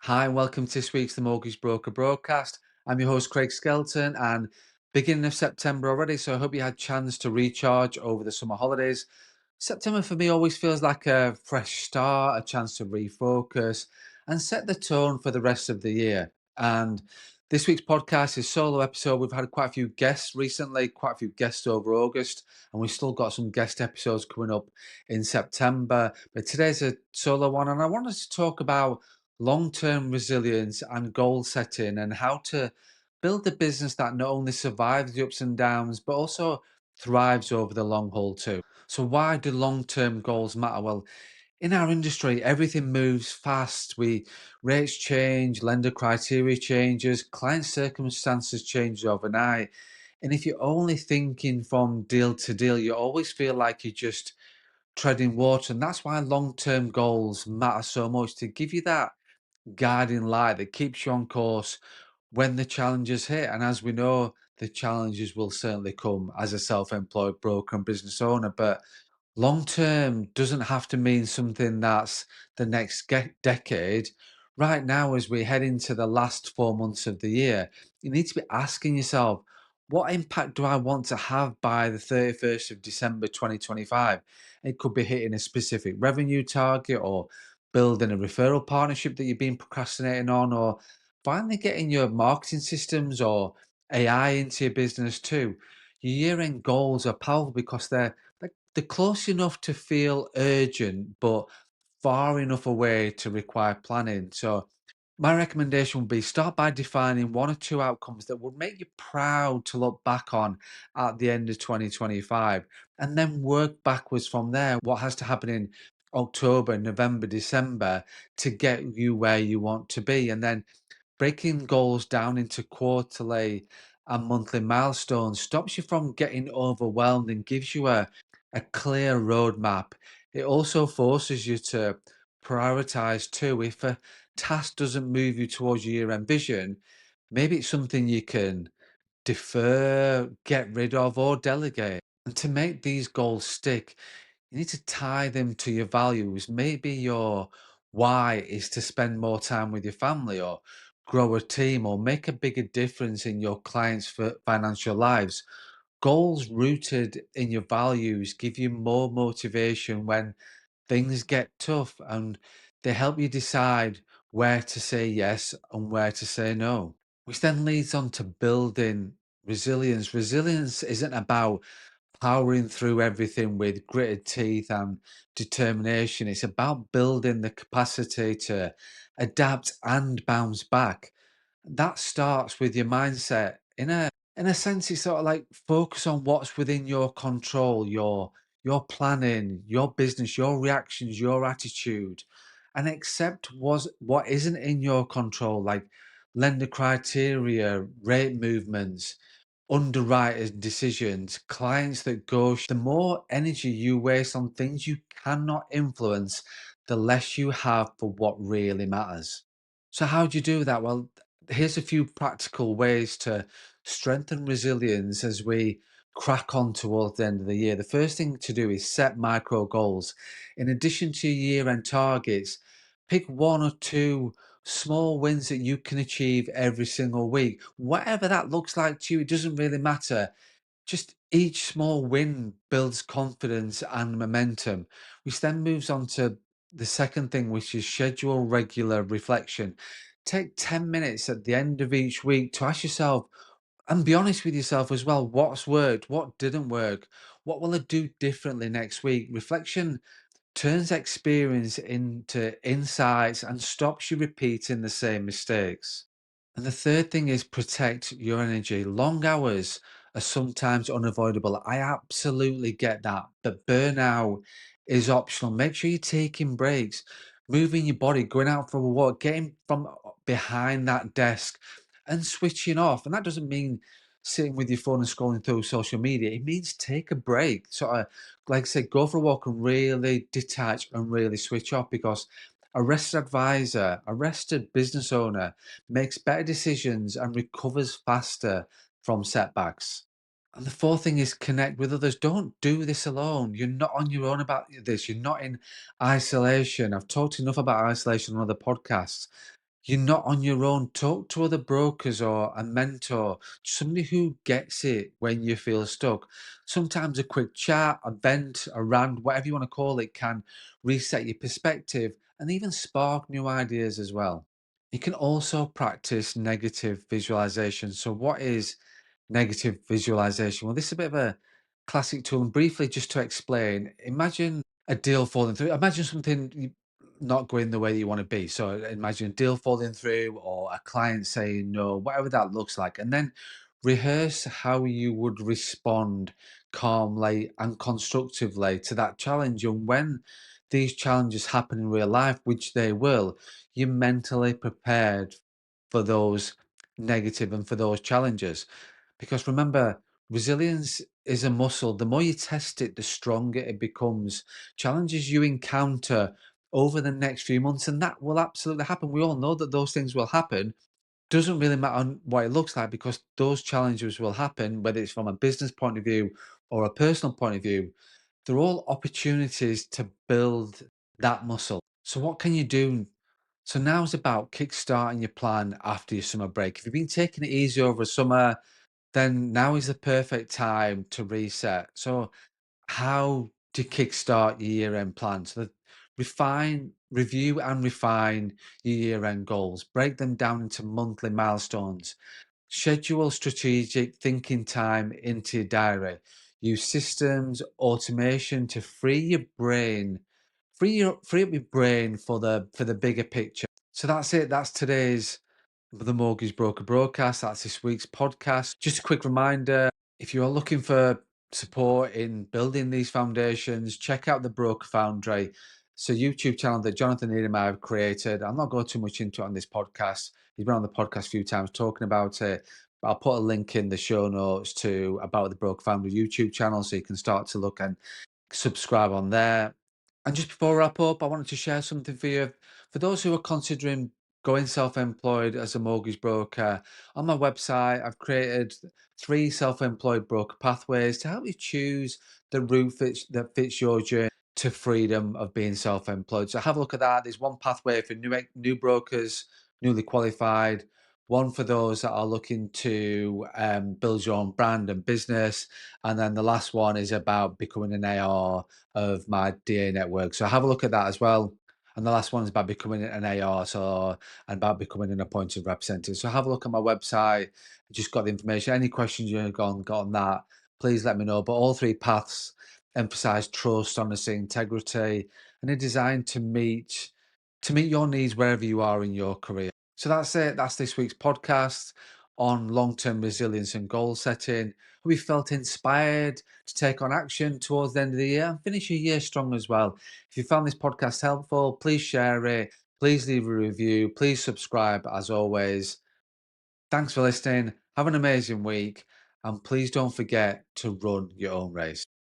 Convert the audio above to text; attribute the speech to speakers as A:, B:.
A: Hi, and welcome to this week's The Mortgage Broker broadcast. I'm your host, Craig Skelton, and beginning of September already, so I hope you had a chance to recharge over the summer holidays. September for me always feels like a fresh start, a chance to refocus and set the tone for the rest of the year. And this week's podcast is solo episode. We've had quite a few guests recently, quite a few guests over August, and we've still got some guest episodes coming up in September. But today's a solo one, and I wanted to talk about long-term resilience and goal setting and how to build a business that not only survives the ups and downs, but also thrives over the long haul too. So why do long-term goals matter? Well, in our industry, everything moves fast. We rates change, lender criteria changes, client circumstances change overnight. And if you're only thinking from deal to deal, you always feel like you're just treading water. And that's why long-term goals matter so much to give you that guiding light that keeps you on course when the challenges hit. And as we know, the challenges will certainly come as a self-employed broker and business owner. But long term doesn't have to mean something that's the next decade. Right now, as we head into the last 4 months of the year, you need to be asking yourself, what impact do I want to have by the 31st of December 2025? It could be hitting a specific revenue target or building a referral partnership that you've been procrastinating on, or finally getting your marketing systems or AI into your business too. Your year end goals are powerful because they're close enough to feel urgent, but far enough away to require planning. So, my recommendation would be start by defining one or two outcomes that would make you proud to look back on at the end of 2025, and then work backwards from there. What has to happen in October, November, December to get you where you want to be? And then breaking goals down into quarterly and monthly milestones stops you from getting overwhelmed and gives you a clear roadmap. It also forces you to prioritize too. If a task doesn't move you towards your year end vision, maybe it's something you can defer, get rid of, or delegate. And to make these goals stick, you need to tie them to your values. Maybe your why is to spend more time with your family or grow a team or make a bigger difference in your clients' financial lives. Goals rooted in your values give you more motivation when things get tough, and they help you decide where to say yes and where to say no. Which then leads on to building resilience. Resilience isn't about powering through everything with gritted teeth and determination. It's about building the capacity to adapt and bounce back. That starts with your mindset. In a sense, it's sort of like focus on what's within your control, your planning, your business, your reactions, your attitude, and accept what isn't in your control, like lender criteria, rate movements, underwriters' decisions, clients that ghost. The more energy you waste on things you cannot influence, the less you have for what really matters. So, how do you do that? Well, here's a few practical ways to strengthen resilience as we crack on towards the end of the year. The first thing to do is set micro goals. In addition to your year end targets, pick one or two small wins that you can achieve every single week. Whatever that looks like to you, it doesn't really matter. Just each small win builds confidence and momentum, which then moves on to the second thing, which is schedule regular reflection. Take 10 minutes at the end of each week to ask yourself and be honest with yourself as well. What's worked? What didn't work? What will I do differently next week? Reflection turns experience into insights and stops you repeating the same mistakes. And the third thing is protect your energy. Long hours are sometimes unavoidable. I absolutely get that. But burnout is optional. Make sure you're taking breaks, moving your body, going out for a walk, getting from behind that desk and switching off. And that doesn't mean sitting with your phone and scrolling through social media. It means take a break. Sort of, like I said, go for a walk and really detach and really switch off, because a rested advisor, a rested business owner makes better decisions and recovers faster from setbacks. And the fourth thing is connect with others. Don't do this alone. You're not on your own about this. You're not in isolation. I've talked enough about isolation on other podcasts. You're not on your own. Talk to other brokers or a mentor, somebody who gets it when you feel stuck. Sometimes a quick chat, a vent, a rant, whatever you want to call it, can reset your perspective and even spark new ideas as well. You can also practice negative visualization. So, what is negative visualization? Well, this is a bit of a classic tool. And briefly, just to explain, imagine a deal falling through. Imagine something not going the way that you want to be. So, imagine a deal falling through or a client saying no, whatever that looks like. And then rehearse how you would respond calmly and constructively to that challenge. And when these challenges happen in real life, which they will, you're mentally prepared for those negative and for those challenges. Because remember, resilience is a muscle. The more you test it, the stronger it becomes. Challenges you encounter over the next few months, and that will absolutely happen. We all know that those things will happen. Doesn't really matter what it looks like because those challenges will happen, whether it's from a business point of view or a personal point of view. They're all opportunities to build that muscle. So, what can you do? So, now's about kickstarting your plan after your summer break. If you've been taking it easy over summer, then now is the perfect time to reset. So, how to kickstart your year-end plan? So, review and refine your year-end goals. Break them down into monthly milestones. Schedule strategic thinking time into your diary. Use systems, automation to free up your brain for the bigger picture. So that's it. That's today's the Mortgage Broker Broadcast. That's this week's podcast. Just a quick reminder, if you are looking for support in building these foundations, check out the Broker Foundry. It's a YouTube channel that Jonathan Needham and I have created. I'll not go too much into it on this podcast. He's been on the podcast a few times talking about it. But I'll put a link in the show notes to about the Broker Foundry YouTube channel so you can start to look and subscribe on there. And just before I wrap up, I wanted to share something for you. For those who are considering going self-employed as a mortgage broker, on my website, I've created 3 self-employed broker pathways to help you choose the that fits your journey to freedom of being self-employed. So have a look at that. There's one pathway for new brokers, newly qualified, one for those that are looking to build your own brand and business, and then the last one is about becoming an AR of my DA network. So have a look at that as well. And the last one is about becoming an AR, and about becoming an appointed representative. So have a look at my website. Just got the information. Any questions you've got on that, please let me know. But all 3 paths emphasize trust, honesty, integrity, and are designed to meet your needs wherever you are in your career. So that's it. That's this week's podcast on long-term resilience and goal setting. We felt inspired to take on action towards the end of the year and finish your year strong as well. If you found this podcast helpful, please share it. Please leave a review. Please subscribe as always. Thanks for listening. Have an amazing week. And please don't forget to run your own race.